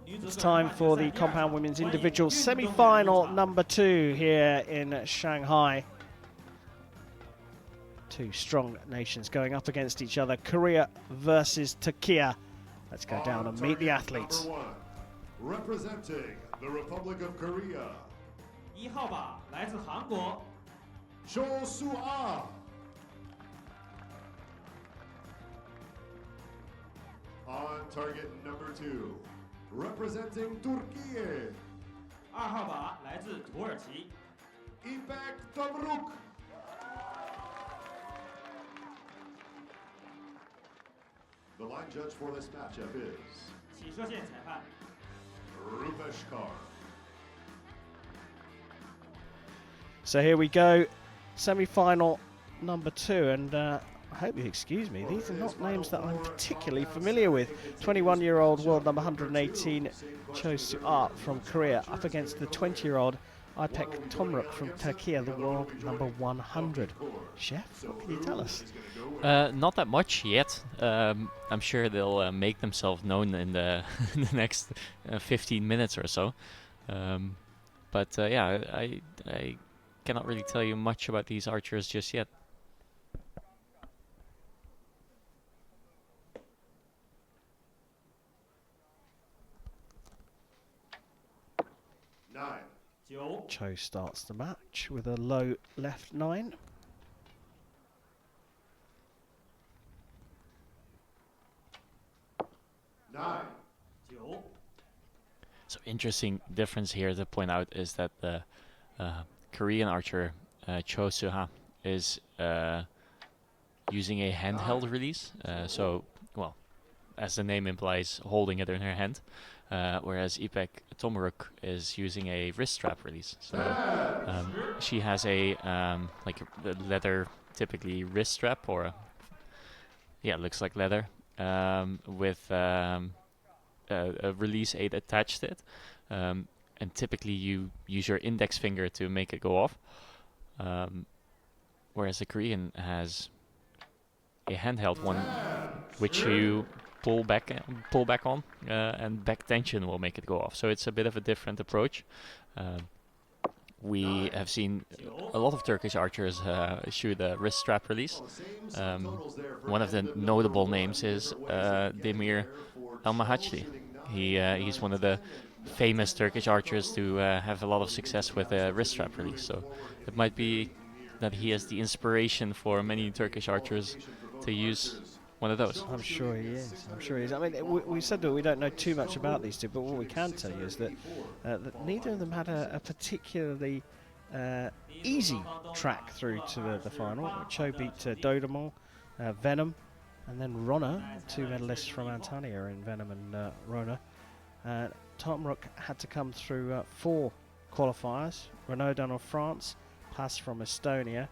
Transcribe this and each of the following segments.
It's time for the compound women's individual semi-final number 2 here in Shanghai. Two strong nations going up against each other, Korea versus Turkey. Let's go down and meet the athletes. Representing the Republic of Korea, 1号靶来自韩国 Cho Su A. On target number 2, representing Turkey, 2号靶来自土耳其 Ipek Tomruk. The line judge for this matchup is 起射线裁判 Rupeshkar. So here we go, semi-final number 2, and I hope you excuse me, these are not names that I'm particularly familiar with. 21-year-old world number 118 Cho Su A from Korea up against the 20-year-old Ipek Tomruk from Turkey, the world number 100. Chef, what can you tell us? Not that much yet. I'm sure they'll make themselves known in the, in the next 15 minutes or so. Yeah, I cannot really tell you much about these archers just yet. Cho starts the match with a low left 9. So interesting difference here to point out is that the Korean archer Cho Su A is using a handheld release. So, well, as the name implies, holding it in her hand. Whereas Ipek Tomruk is using a wrist strap release. So she has a like the leather, typically wrist strap, or yeah, it looks like leather, with a release aid attached to it. And typically you use your index finger to make it go off. Whereas the Korean has a handheld one, which you pull back on, and back tension will make it go off. So it's a bit of a different approach. We have seen a lot of Turkish archers shoot a wrist strap release. One of the notable names is Demir Almahachli. He's one of the famous Turkish archers to have a lot of success with a wrist strap release. So it might be that he is the inspiration for many Turkish archers to use one of those. I'm sure he is. I'm sure he is. I mean, we said that we don't know too much about these two, but what we can tell you is that, that neither of them had a particularly easy track through to the final. Cho beat Dodemol, Venom, and then Rona, two medalists from Antalya in Venom and Rona. Tomruk had to come through 4 qualifiers. Renaud of France, Pass from Estonia,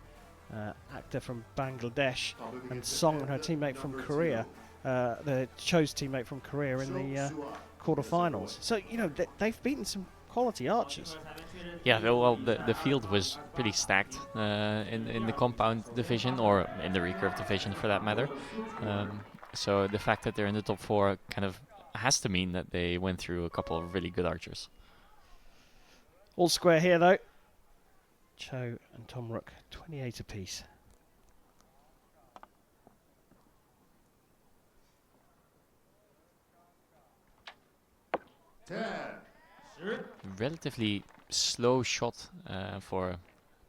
Actor from Bangladesh, and Song and her teammate from Korea, the Cho's teammate from Korea in the quarterfinals. So, you know, they've beaten some quality archers. Yeah, well, the field was pretty stacked in the compound division, or in the recurve division for that matter. So the fact that they're in the top 4 kind of has to mean that they went through a couple of really good archers. All square here, though. Cho and Tomruk, 28 apiece. Relatively slow shot for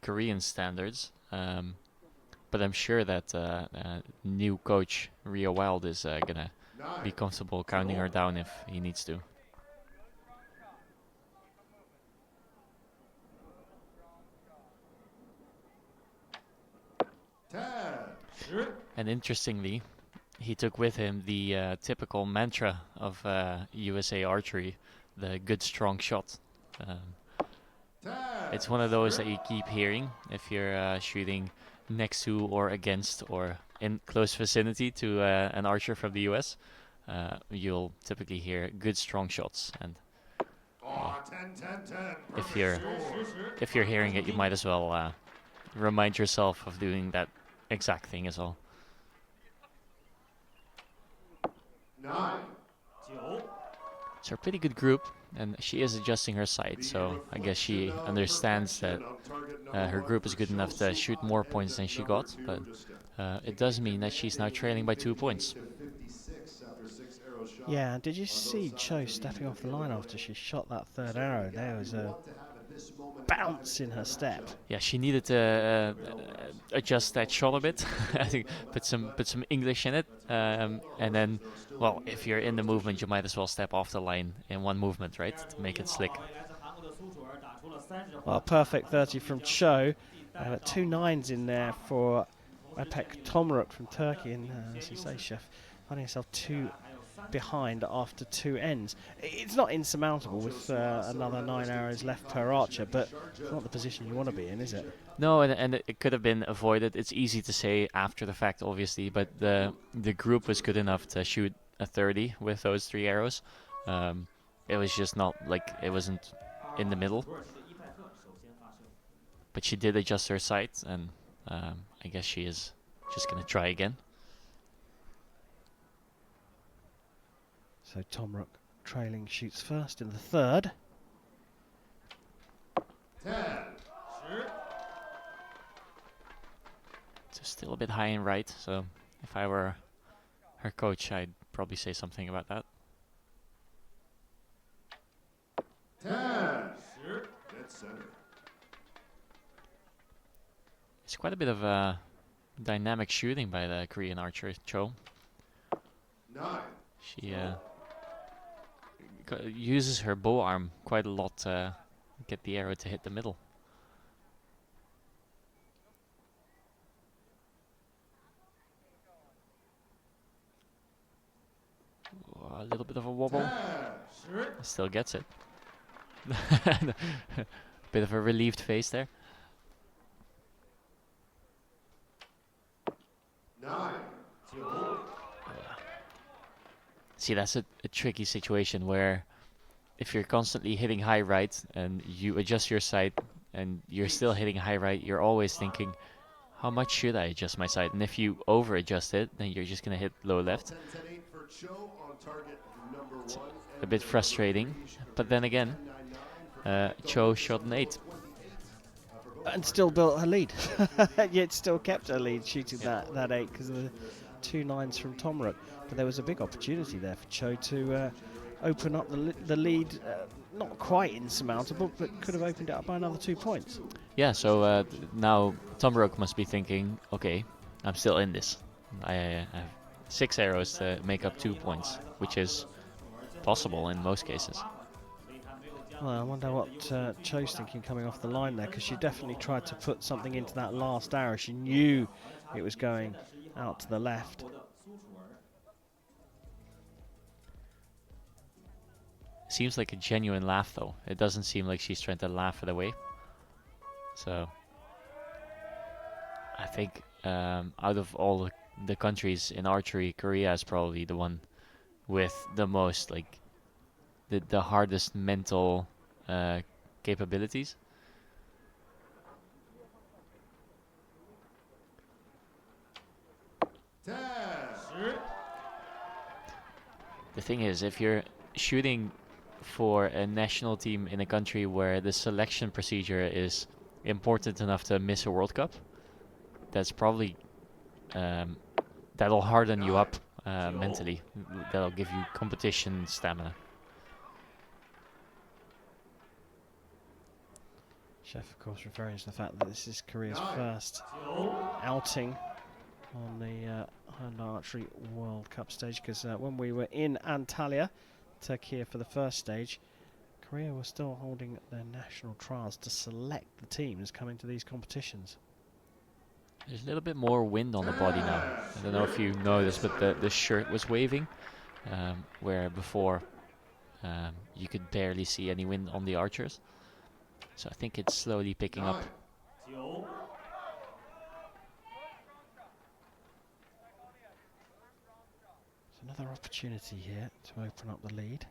Korean standards, but I'm sure that new coach Rio Wild is gonna be comfortable counting her down if he needs to. And interestingly, he took with him the typical mantra of USA Archery, the good strong shot. It's one of those that you keep hearing if you're shooting next to or against or in close vicinity to an archer from the US. You'll typically hear good strong shots, and if you're hearing it, you might as well remind yourself of doing that exact thing as well. 9, It's a pretty good group, and she is adjusting her sight, so I guess she understands that her group is good enough to shoot more points than she got, but it does mean that she's now trailing by 2 points. Yeah, did you see Cho stepping off the line after she shot that third arrow? There was a bounce in her step. Yeah, she needed to adjust that shot a bit. I think put some English in it, and then, well, if you're in the movement, you might as well step off the line in one movement, right, to make it slick. Well, perfect 30 from Cho. 2 9s in there for Ipek Tomruk from Turkey, and as you say, Chef, finding himself 2 behind after 2 ends. It's not insurmountable with another 9 arrows left per archer, but it's not the position you want to be in, is it? No, and it could have been avoided. It's easy to say after the fact, obviously, but the group was good enough to shoot a 30 with those 3 arrows. It was just not, like, it wasn't in the middle. But she did adjust her sight, and I guess she is just going to try again. So Tomruk trailing shoots first in the third. 10. So still a bit high and right, so if I were her coach, I'd probably say something about that. 10. Dead center. It's quite a bit of dynamic shooting by the Korean archer, Cho. 9. She uses her bow arm quite a lot to get the arrow to hit the middle. A little bit of a wobble. Still gets it. Bit of a relieved face there. 9. See, that's a tricky situation where if you're constantly hitting high right and you adjust your sight and you're still hitting high right, you're always thinking, how much should I adjust my sight? And if you over adjust it, then you're just going to hit low left. It's a bit frustrating, but then again, Cho shot an 8. And still built her lead. Yet still kept her lead, shooting that 8 because of the 2 9s from Tomruk. But there was a big opportunity there for Cho to open up the lead. Not quite insurmountable, but could have opened it up by another 2 points. Yeah, so now Tomruk must be thinking, okay, I'm still in this. I have 6 arrows to make up 2 points, which is possible in most cases. Well, I wonder what Cho's thinking coming off the line there, because she definitely tried to put something into that last arrow. She knew it was going out to the left. Seems like a genuine laugh, though. It doesn't seem like she's trying to laugh it away. So I think out of all the countries in archery, Korea is probably the one with the most, like, the hardest mental capabilities. The thing is, if you're shooting for a national team in a country where the selection procedure is important enough to miss a World Cup, that's probably that'll harden you up mentally. That'll give you competition stamina. Chef, of course, referring to the fact that this is Korea's first outing on the Hyundai Archery World Cup stage, because when we were in Antalya, Turkey, for the first stage, Korea was still holding their national trials to select the teams coming to these competitions. There's a little bit more wind on the body now. I don't know if you noticed, but the shirt was waving, where before you could barely see any wind on the archers. So I think it's slowly picking up. There's another opportunity here to open up the lead.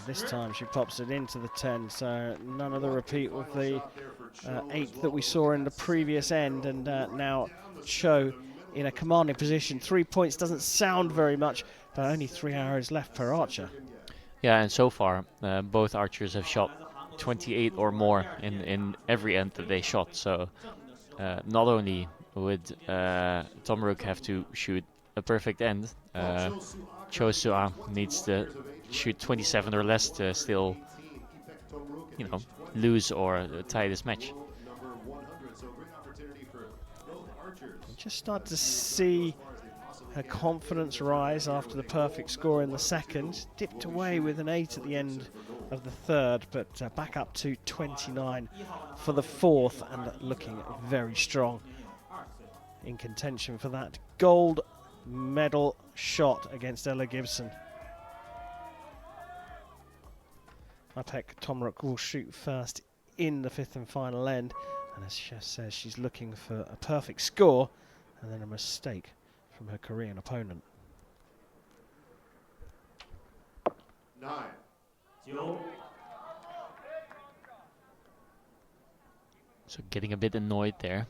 This time she pops it into the 10, so none of the repeat of the 8 that we saw in the previous end, and now Cho in a commanding position. 3 points doesn't sound very much, but only 3 arrows left per archer. Yeah, and so far both archers have shot 28 or more in every end that they shot. So not only would Tomruk have to shoot a perfect end, Cho Su A needs to shoot 27 or less to still, you know, lose or tie this match. Just start to see her confidence rise after the perfect score in the second. Dipped away with an 8 at the end of the third, but back up to 29 for the fourth and looking very strong. In contention for that gold medal shot against Ella Gibson. Ipek Tomruk will shoot first in the fifth and final end, and as Chef says, she's looking for a perfect score and then a mistake from her Korean opponent. 9. So getting a bit annoyed there,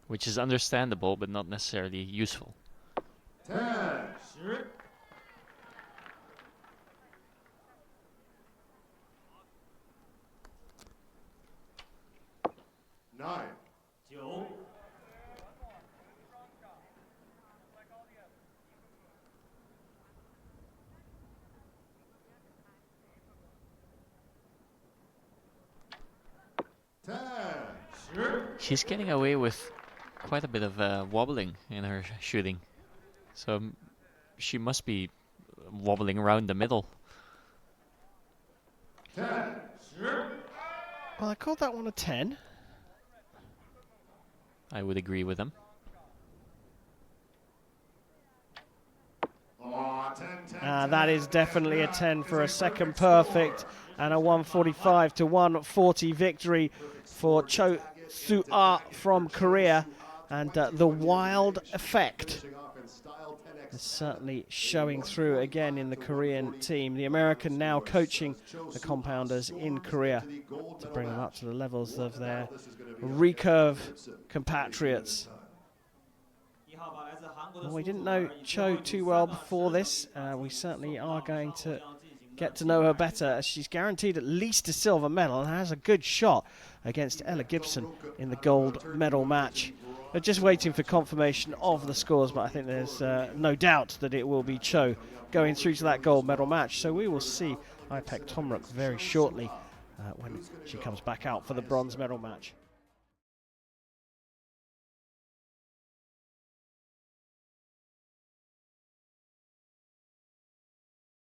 which is understandable but not necessarily useful. 10. 10 9. 9 10. 10 She's getting away with quite a bit of wobbling in her shooting. So she must be wobbling around the middle. 10. 10 Well, I called that one a 10. I would agree with them. Oh, 10, 10, That is definitely a 10 for a second perfect and a 145 to 140 victory for Cho Su A from Korea. And the wild effect is certainly showing through again in the Korean team. The American now coaching the compounders in Korea to bring them up to the levels of their recurve compatriots. Well, we didn't know Cho too well before this. We certainly are going to get to know her better, as she's guaranteed at least a silver medal and has a good shot against Ella Gibson in the gold medal match. They're just waiting for confirmation of the scores, but I think there's no doubt that it will be Cho going through to that gold medal match. So we will see Ipek Tomruk very shortly when she comes back out for the bronze medal match.